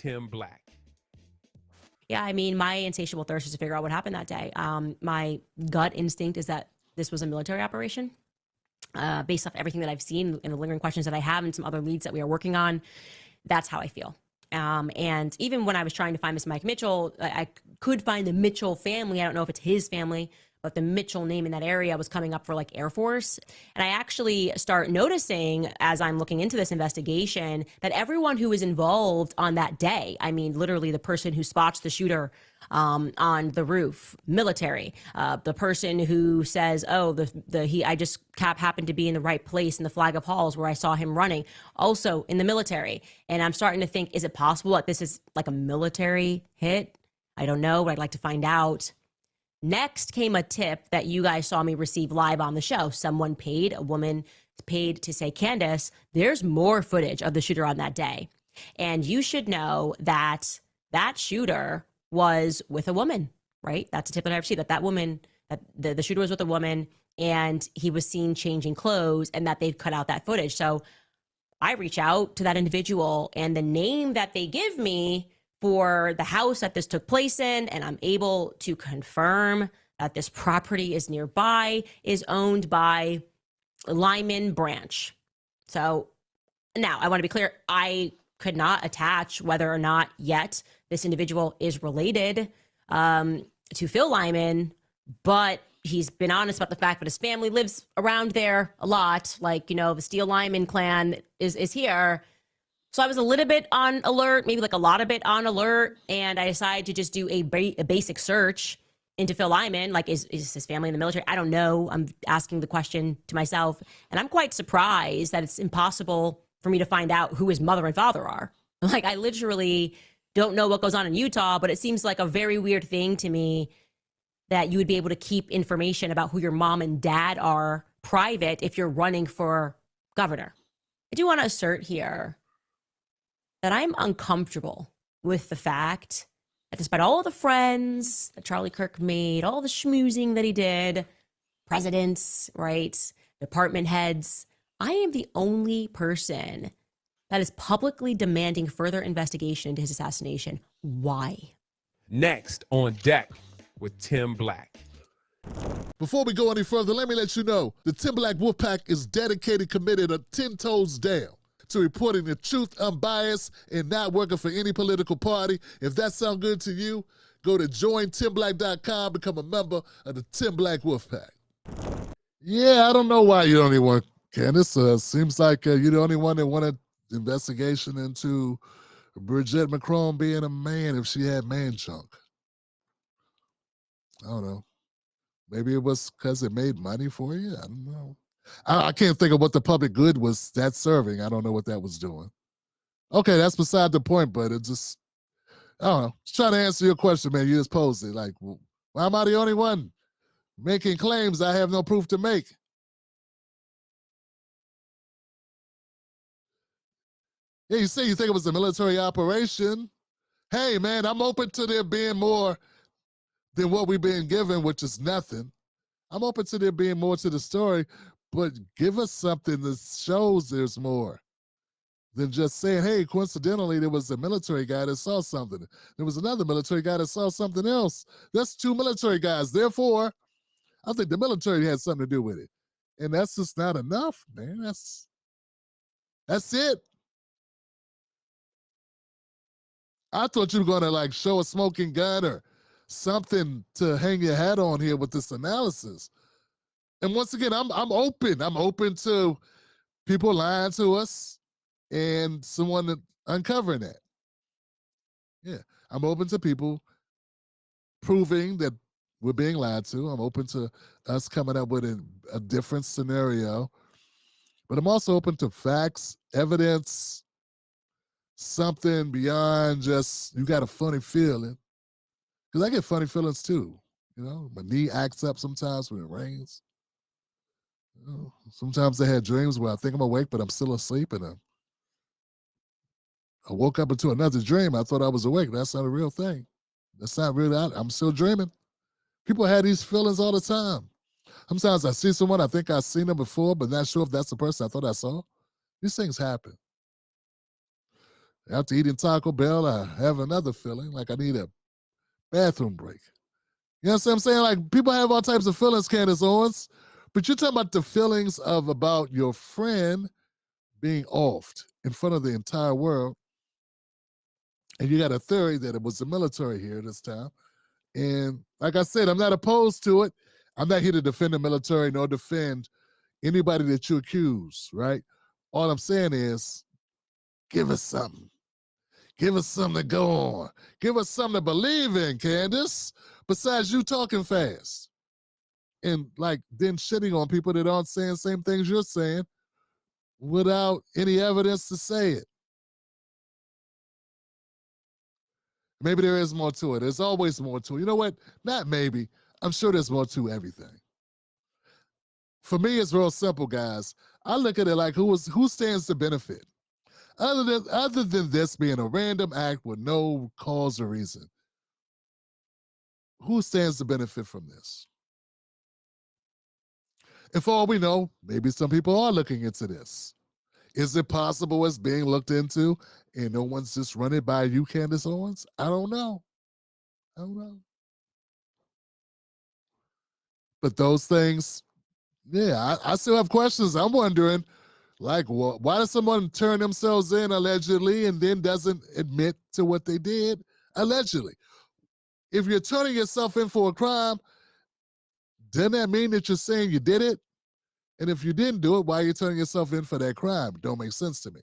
Tim Black. Yeah, I mean, my insatiable thirst is to figure out what happened that day. My gut instinct is that this was a military operation. Based off everything that I've seen and the lingering questions that I have and some other leads that we are working on, that's how I feel. And even when I was trying to find Miss Mike Mitchell, I could find the Mitchell family. I don't know if it's his family, but the Mitchell name in that area was coming up for like Air Force. And I actually start noticing as I'm looking into this investigation that everyone who was involved on that day, I mean, literally the person who spots the shooter on the roof, military, the person who says, oh, I just happened to be in the right place in the Flag of Halls where I saw him running, also in the military. And I'm starting to think, is it possible that this is like a military hit? I don't know, but I'd like to find out. Next came a tip that you guys saw me receive live on the show. A woman paid to say, Candace, there's more footage of the shooter on that day. And you should know that that shooter was with a woman, right? That's a tip that I received, that woman, that the shooter was with a woman and he was seen changing clothes and that they've cut out that footage. So I reach out to that individual and the name that they give me for the house that this took place in, and I'm able to confirm that this property is nearby, is owned by Lyman Branch. So now I want to be clear, I could not attach whether or not yet this individual is related to Phil Lyman, but he's been honest about the fact that his family lives around there a lot. Like, you know, the Steele Lyman clan is here. So I was a little bit on alert, maybe like a lot of bit on alert, and I decided to just do a basic search into Phil Lyman. Like, is his family in the military? I don't know. I'm asking the question to myself, and I'm quite surprised that it's impossible for me to find out who his mother and father are. Like, I literally don't know what goes on in Utah, but it seems like a very weird thing to me that you would be able to keep information about who your mom and dad are private if you're running for governor. I do want to assert here that I'm uncomfortable with the fact that despite all of the friends that Charlie Kirk made, all the schmoozing that he did, presidents, right, department heads, I am the only person that is publicly demanding further investigation into his assassination. Why? Next on deck with Tim Black. Before we go any further, let me let you know the Tim Black Wolfpack is dedicated, committed, 10 toes down to reporting the truth, unbiased, and not working for any political party. If that sounds good to you, go to jointimblack.com, become a member of the Tim Black Wolfpack. Yeah, I don't know why you're the only one, Candace. Seems like you're the only one that wanted investigation into Brigitte Macron being a man if she had man junk. I don't know. Maybe it was because it made money for you. I don't know. I can't think of what the public good was that serving. I don't know what that was doing. Okay, that's beside the point, but it just, I don't know. Just trying to answer your question, man. You just posed it. Like, well, why am I the only one making claims I have no proof to make? Yeah, you say you think it was a military operation. Hey, man, I'm open to there being more than what we've been given, which is nothing. I'm open to there being more to the story, but give us something that shows there's more than just saying, hey, coincidentally, there was a military guy that saw something. There was another military guy that saw something else. That's two military guys. Therefore, I think the military had something to do with it. And that's just not enough, man. That's it. I thought you were going to like show a smoking gun or something to hang your hat on here with this analysis. And once again, I'm open. I'm open to people lying to us and someone uncovering that. Yeah, I'm open to people proving that we're being lied to. I'm open to us coming up with a different scenario. But I'm also open to facts, evidence, something beyond just you got a funny feeling. Because I get funny feelings too. You know, my knee acts up sometimes when it rains. You know, sometimes I had dreams where I think I'm awake, but I'm still asleep. And I woke up into another dream. I thought I was awake. That's not a real thing. That's not real. I'm still dreaming. People have these feelings all the time. Sometimes I see someone, I think I've seen them before, but not sure if that's the person I thought I saw. These things happen. After eating Taco Bell, I have another feeling like I need a bathroom break. You know what I'm saying? Like people have all types of feelings, Candace Owens, but you're talking about the feelings of about your friend being offed in front of the entire world. And you got a theory that it was the military here this time. And like I said, I'm not opposed to it. I'm not here to defend the military nor defend anybody that you accuse, right? All I'm saying is give us something. Give us something to go on. Give us something to believe in, Candace, besides you talking fast. And like then shitting on people that aren't saying the same things you're saying without any evidence to say it. Maybe there is more to it. There's always more to it. You know what? Not maybe. I'm sure there's more to everything. For me, it's real simple, guys. I look at it like who stands to benefit? Other than this being a random act with no cause or reason, who stands to benefit from this? And for all we know, maybe some people are looking into this. Is it possible it's being looked into and no one's just running by you, Candace Owens? I don't know. I don't know. But those things, yeah, I still have questions. I'm wondering, like, why does someone turn themselves in allegedly and then doesn't admit to what they did allegedly? If you're turning yourself in for a crime, doesn't that mean that you're saying you did it? And if you didn't do it, why are you turning yourself in for that crime? Don't make sense to me.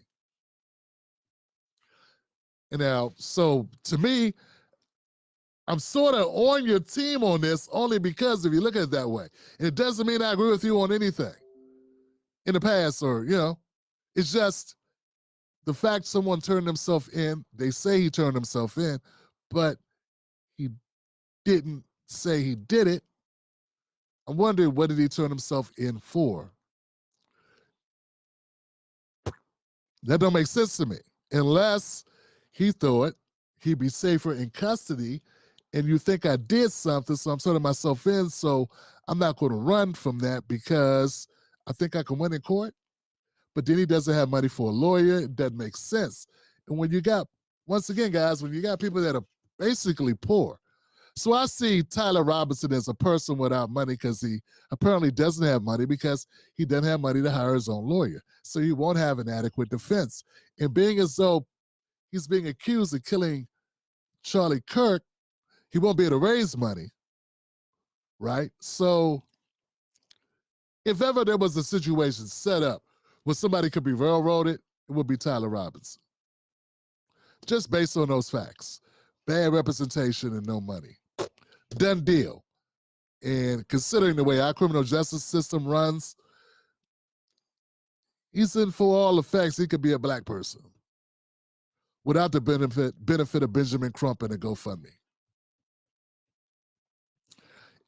And now, so to me, I'm sort of on your team on this only because if you look at it that way, and it doesn't mean I agree with you on anything in the past or, it's just the fact someone turned himself in, they say he turned himself in, but he didn't say he did it. I'm wondering, what did he turn himself in for? That don't make sense to me. Unless he thought he'd be safer in custody and you think I did something, so I'm turning myself in, so I'm not going to run from that because I think I can win in court. But then he doesn't have money for a lawyer. It doesn't make sense. And when you got, once again, guys, when you got people that are basically poor. So I see Tyler Robinson as a person without money because he apparently doesn't have money because he doesn't have money to hire his own lawyer. So he won't have an adequate defense. And being as though he's being accused of killing Charlie Kirk, he won't be able to raise money, right? So if ever there was a situation set up where somebody could be railroaded, it would be Tyler Robinson. Just based on those facts. Bad representation and no money. Done deal. And considering the way our criminal justice system runs, he's in for all effects. He could be a black person without the benefit of Benjamin Crump and a GoFundMe.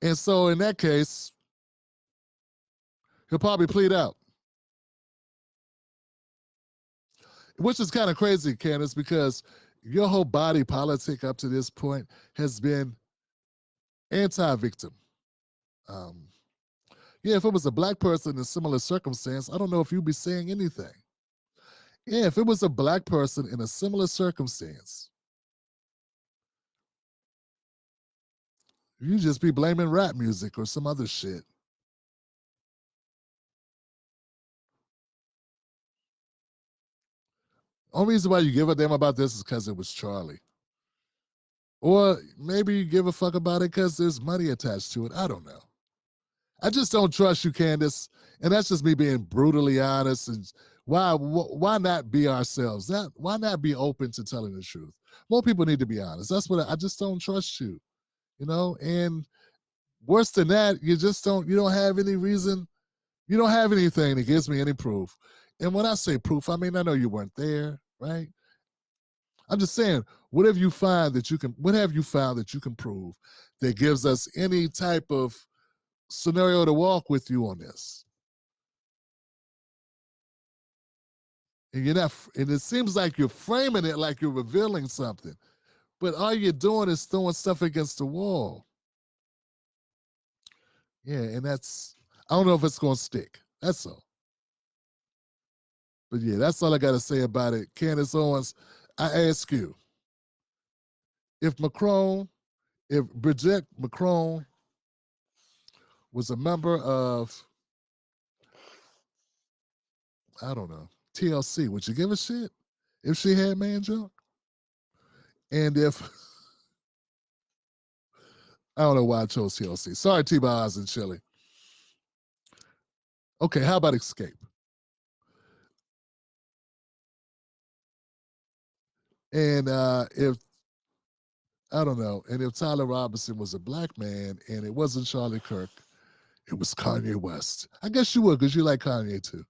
And so in that case, he'll probably plead out. Which is kind of crazy, Candace, because your whole body politic up to this point has been anti-victim. If it was a black person in a similar circumstance, I don't know if you'd be saying anything. Yeah, if it was a black person in a similar circumstance, you'd just be blaming rap music or some other shit. Only reason why you give a damn about this is because it was Charlie. Or maybe you give a fuck about it because there's money attached to it. I don't know. I just don't trust you, Candace. And that's just me being brutally honest. And why not be ourselves? Why not be open to telling the truth? More people need to be honest. That's what I just don't trust you, And worse than that, you don't have any reason. You don't have anything that gives me any proof. And when I say proof, I mean, I know you weren't there, right? I'm just saying, what have you found that you can prove that gives us any type of scenario to walk with you on this? And it seems like you're framing it like you're revealing something, but all you're doing is throwing stuff against the wall. Yeah, and I don't know if it's going to stick. That's all. But yeah, that's all I got to say about it. Candace Owens, I ask you, if Brigitte Macron was a member of, I don't know, TLC, would you give a shit if she had man junk? And if, I don't know why I chose TLC. Sorry, T-Boz and Chili. Okay, how about Escape? And if, I don't know, and if Tyler Robinson was a black man and it wasn't Charlie Kirk, it was Kanye West. I guess you would because you like Kanye too.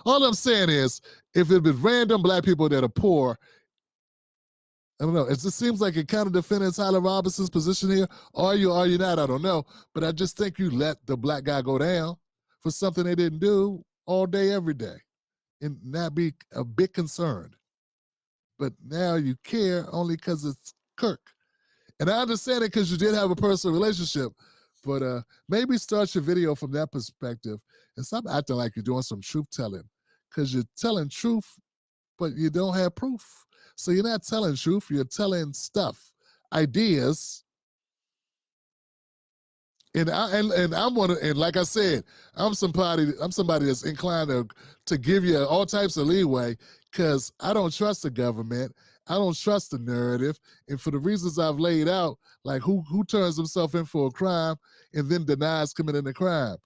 All I'm saying is, if it was random black people that are poor, I don't know. It just seems like it kind of defending Tyler Robinson's position here. Are you not? I don't know. But I just think you let the black guy go down for something they didn't do all day, every day, and not be a bit concerned. But now you care only because it's Kirk. And I understand it because you did have a personal relationship, but maybe start your video from that perspective and stop acting like you're doing some truth telling, because you're telling truth, but you don't have proof. So you're not telling truth, you're telling stuff, ideas. And I'm one of, and like I said, I'm somebody that's inclined to give you all types of leeway because I don't trust the government. I don't trust the narrative. And for the reasons I've laid out, like who turns himself in for a crime and then denies committing a crime.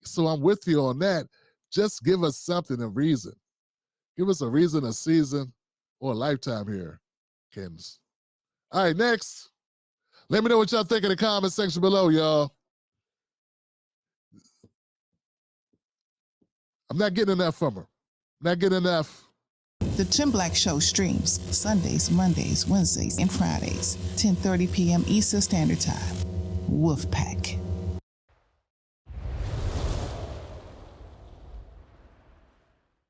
So I'm with you on that. Just give us something, a reason. Give us a reason, a season, or a lifetime here, Candace. All right, next. Let me know what y'all think in the comment section below, y'all. I'm not getting enough from her. Not getting enough. The Tim Black Show streams Sundays, Mondays, Wednesdays, and Fridays, 10:30 p.m. Eastern Standard Time. Wolfpack.